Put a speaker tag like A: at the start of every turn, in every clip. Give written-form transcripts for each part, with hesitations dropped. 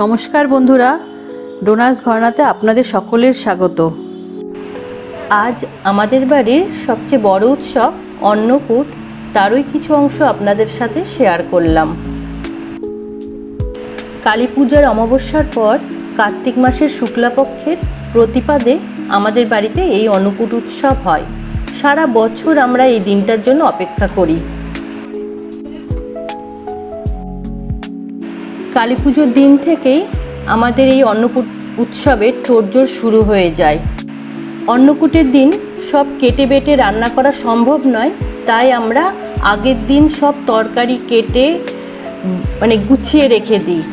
A: নমস্কার বন্ধুরা, ডোনাস ঘরানাতে আপনাদের সকলের স্বাগত। আজ আমাদের বাড়ির সবচেয়ে বড় উৎসব অন্নকূট, তারই কিছু অংশ আপনাদের সাথে শেয়ার করলাম। কালী পূজার অমাবস্যার পর কার্তিক মাসের শুক্লাপক্ষের প্রতিপাদে আমাদের বাড়িতে এই অন্নকূট উৎসব হয়। সারা বছর আমরা এই দিনটার জন্য অপেক্ষা করি। কালী পুজোর দিন থেকেই আমাদের এই অন্নকূট উৎসবের তোড়জোড় শুরু হয়ে যায়। অন্নকূটের দিন সব কেটে বেটে রান্না করা সম্ভব নয়, তাই আমরা আগের দিন সব তরকারি কেটে গুছিয়ে রেখে দিই।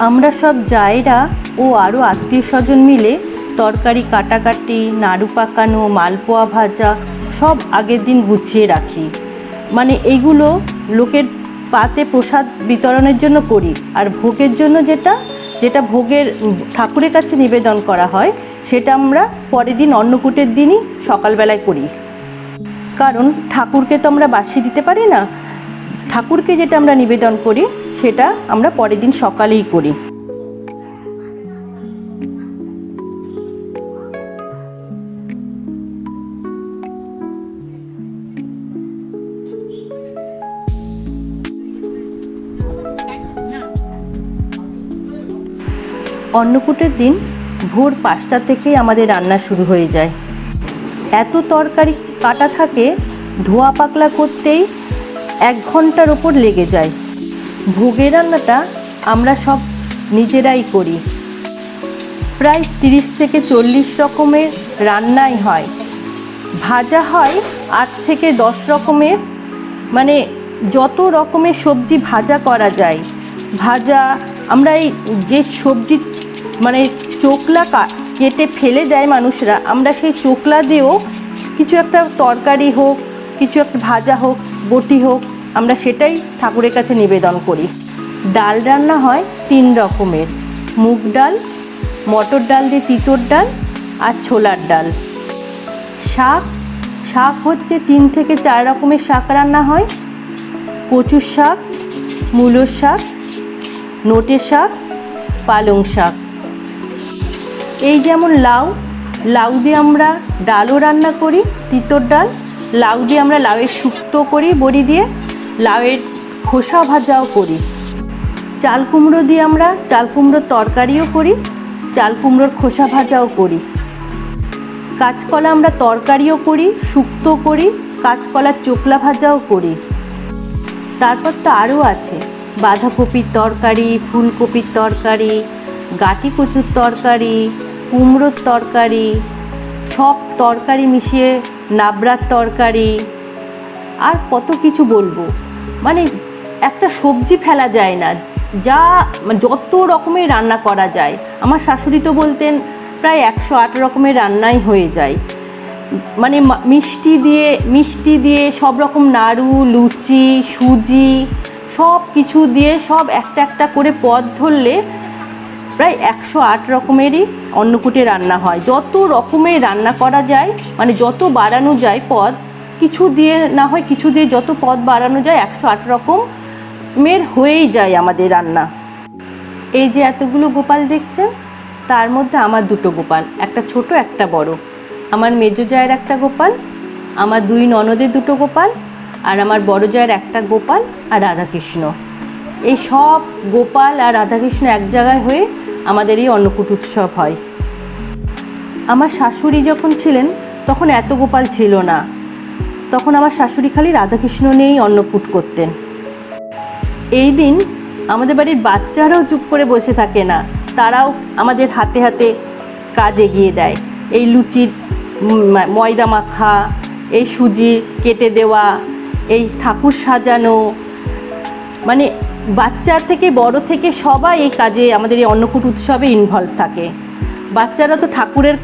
A: আমরা সব জায়েরা ও আরও আত্মীয় স্বজন মিলে তরকারি কাটাকাটি, নাড়ু পাকানো, মালপোয়া ভাজা সব আগের দিন গুছিয়ে রাখি। এইগুলো লোকের পাতে প্রসাদ বিতরণের জন্য করি। আর ভোগের জন্য যেটা ভোগের ঠাকুরের কাছে নিবেদন করা হয়, সেটা আমরা পরের দিন অন্নকূটের দিনই সকালবেলায় করি। কারণ ঠাকুরকে তো আমরা বাসি দিতে পারি না, ঠাকুরকে যেটা আমরা নিবেদন করি সেটা আমরা পরের দিন সকালেই করি। অন্নকূটের দিন ভোর 5টা থেকেই আমাদের রান্না শুরু হয়ে যায়। এত তরকারি কাটা থাকে, ধোয়া পাকলা করতেই 1 ঘন্টার ওপর লেগে যায়। ভোগের রান্নাটা আমরা সব নিজেরাই করি। প্রায় 30 থেকে 40 রকমের রান্নাই হয়। ভাজা হয় 8 থেকে 10 রকমের, যত রকমের সবজি ভাজা করা যায়। ভাজা আমরা এই যে সবজি চোকলা কেটে ফেলে যায় মানুষরা, আমরা সেই চোকলা দিয়েও কিছু একটা তরকারি হোক, কিছু একটা ভাজা হোক, বটি হোক, আমরা সেটাই ঠাকুরের কাছে নিবেদন করি। ডাল রান্না হয় 3 রকমের: মুগ ডাল, মটর ডাল দিয়ে তিতর ডাল, আর ছোলার ডাল। শাক হচ্ছে 3 থেকে 4 রকমের শাক রান্না হয়: কচুর শাক, মূলোর শাক, নোটে শাক, পালং শাক। এই যেমন লাউ দিয়ে আমরা ডালও রান্না করি, তিতর ডাল। লাউ দিয়ে আমরা লাউয়ের শুক্তো করি বড়ি দিয়ে, লাউয়ের খোসা ভাজাও করি। চাল কুমড়ো দিয়ে আমরা চাল কুমড়োর তরকারিও করি, চাল কুমড়োর খোসা ভাজাও করি। কাঁচকলা আমরা তরকারিও করি, শুক্তো করি, কাঁচকলার চোকলা ভাজাও করি। তারপর তো আরও আছে বাঁধাকপির তরকারি, ফুলকপির তরকারি, গাঁটি কচুর তরকারি, কুমড়োর তরকারি, সব তরকারি মিশিয়ে নাবড়ার তরকারি, আর কত কিছু বলবো। একটা সবজি ফেলা যায় না, যত রকমের রান্না করা যায়। আমার শাশুড়ি তো বলতেন প্রায় 108 রকমের রান্নাই হয়ে যায়। মিষ্টি দিয়ে সব রকম নাড়ু, লুচি, সুজি সব কিছু দিয়ে সব একটা একটা করে পদ ধরলে প্রায় 108 রকমেরই অন্নকূটে রান্না হয়। যত রকমের রান্না করা যায়, যত বাড়ানো যায় পদ, কিছু দিয়ে না হয় কিছু দিয়ে যত পদ বাড়ানো যায় 108 রকমের হয়েই যায় আমাদের রান্না। এই যে এতগুলো গোপাল দেখছেন, তার মধ্যে আমার 2টো গোপাল, একটা ছোট একটা বড়। আমার মেজো জায়ের একটা গোপাল, আমার 2 ননদের 2টো গোপাল, আর আমার বড় জায়ের একটা গোপাল আর রাধাকৃষ্ণ। এই সব গোপাল আর রাধাকৃষ্ণ এক জায়গায় হয়ে আমাদের এই অন্নকূট উৎসব হয়। আমার শাশুড়ি যখন ছিলেন তখন এত গোপাল ছিল না, তখন আমার শাশুড়ি খালি রাধাকৃষ্ণ নিয়েই অন্নকূট করতেন। এই দিন আমাদের বাড়ির বাচ্চারাও চুপ করে বসে থাকে না, তারাও আমাদের হাতে হাতে কাজ এগিয়ে দেয়। এই লুচির ময়দা মাখা, এই সুজি কেটে দেওয়া, এই ঠাকুর সাজানো, বাচ্চা থেকে বড় থেকে সবাই এই কাজে আমাদের এই অন্নকূট উৎসবে ইনভলভ থাকে। বাচ্চারা তো ঠাকুরের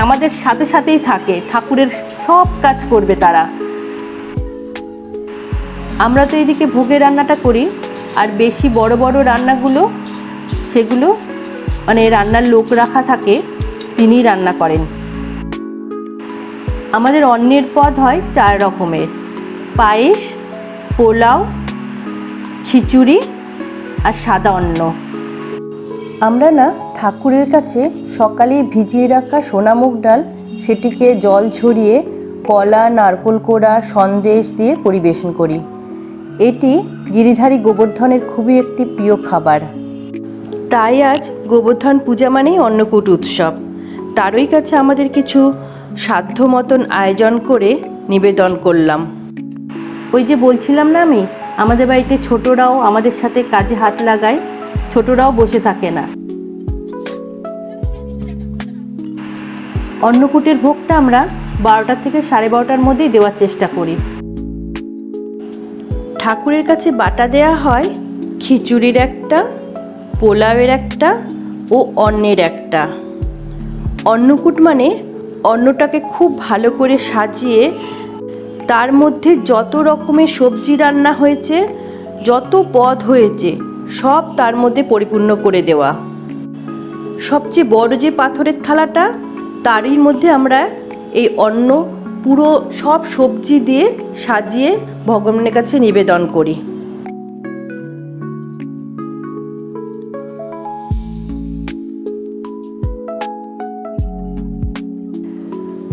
A: আমাদের সাথে সাথেই থাকে, ঠাকুরের সব কাজ করবে তারা। আমরা তো এদিকে ভোগের রান্নাটা করি, আর বেশি বড় বড় রান্নাগুলো সেগুলো রান্নার লোক রাখা থাকে, তিনিই রান্না করেন। আমাদের অন্নের পদ হয় 4 রকমের: পায়েস, পোলাও, খিচুড়ি আর সাদা অন্ন। আমরা না ঠাকুরের কাছে সকালে ভিজিয়ে রাখা সোনামুগ ডাল, সেটিকে জল ঝরিয়ে কলা, নারকোল কোড়া, সন্দেশ দিয়ে পরিবেশন করি। এটি গিরিধারী গোবর্ধনের খুবই একটি প্রিয় খাবার। তাই আজ গোবর্ধন পূজা মানেই অন্নকূট উৎসব। তারই কাছে আমাদের কিছু সাধ্য মতন আয়োজন করে নিবেদন করলাম। ওই যে বলছিলাম না আমি, আমাদের বাড়িতে ছোটরাও আমাদের সাথে কাজে হাত লাগায়, ছোটরাও বসে থাকে না। অন্নকূটের ভোগটা আমরা 12টা থেকে 12:30টার মধ্যেই দেওয়ার চেষ্টা করি। ঠাকুরের কাছে বাটা দেয়া হয় খিচুড়ির একটা, পোলাওয়ের একটা ও অন্নের একটা। অন্নকূট মানে অন্নটাকে খুব ভালো করে সাজিয়ে তার মধ্যে যত রকমের সবজি রান্না হয়েছে, যত পদ হয়েছে, সব তার মধ্যে পরিপূর্ণ করে দেওয়া। সবচেয়ে বড় যে পাথরের থালাটা, তারই মধ্যে আমরা এই অন্ন পুরো সব সবজি দিয়ে সাজিয়ে ভগবানের কাছে নিবেদন করি।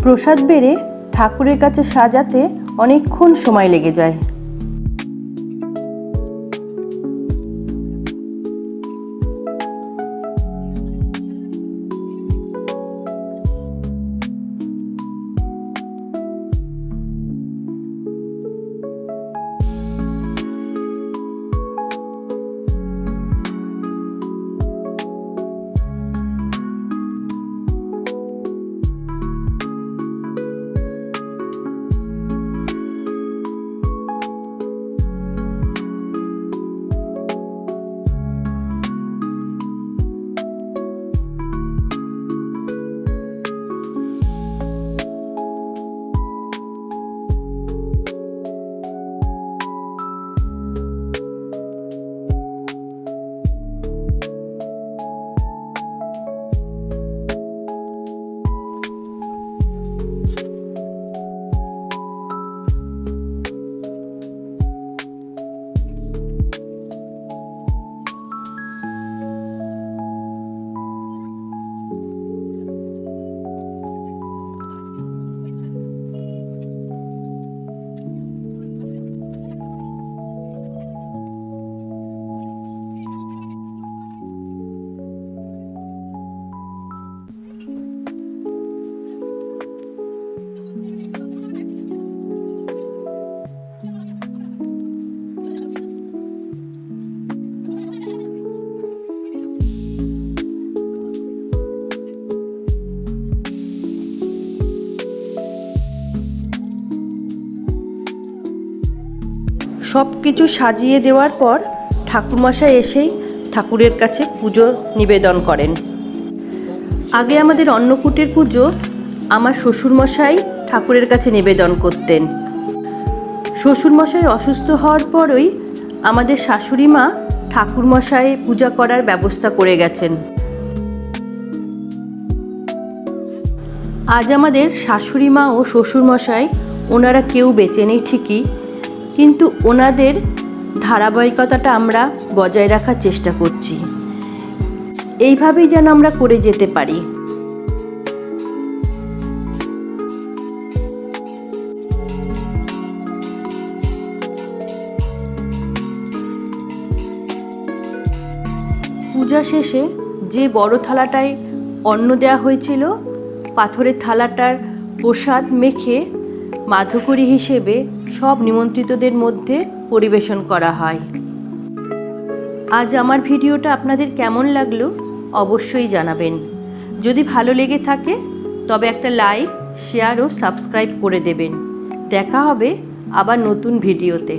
A: প্রসাদ বেড়ে ঠাকুরের কাছে সাজাতে অনেকক্ষণ সময় লেগে যায়। সব কিছু সাজিয়ে দেওয়ার পর ঠাকুরমশাই এসেই ঠাকুরের কাছে পুজো নিবেদন করেন। আগে আমাদের অন্নকূটের পুজো আমার শ্বশুরমশাই ঠাকুরের কাছে নিবেদন করতেন। শ্বশুরমশাই অসুস্থ হওয়ার পরই আমাদের শাশুড়ি মা ঠাকুরমশাই পূজা করার ব্যবস্থা করে গেছেন। আজ আমাদের শাশুড়ি মা ও শ্বশুরমশাই, ওনারা কেউ বেঁচে নেই ঠিকই, কিন্তু ওনাদের ধারাবাহিকতাটা আমরা বজায় রাখার চেষ্টা করছি। এইভাবেই যেন আমরা করে যেতে পারি। পূজা শেষে যে বড় থালাটায় অন্ন দেওয়া হয়েছিল, পাথরের থালাটার প্রসাদ মেখে মাধুকরী হিসেবে সব নিমন্ত্রিতদের মধ্যে পরিবেশন করা হয়। আজ আমার ভিডিওটা আপনাদের কেমন লাগলো অবশ্যই জানাবেন। যদি ভালো লেগে থাকে তবে একটা লাইক, শেয়ার ও সাবস্ক্রাইব করে দেবেন। দেখা হবে আবার নতুন ভিডিওতে।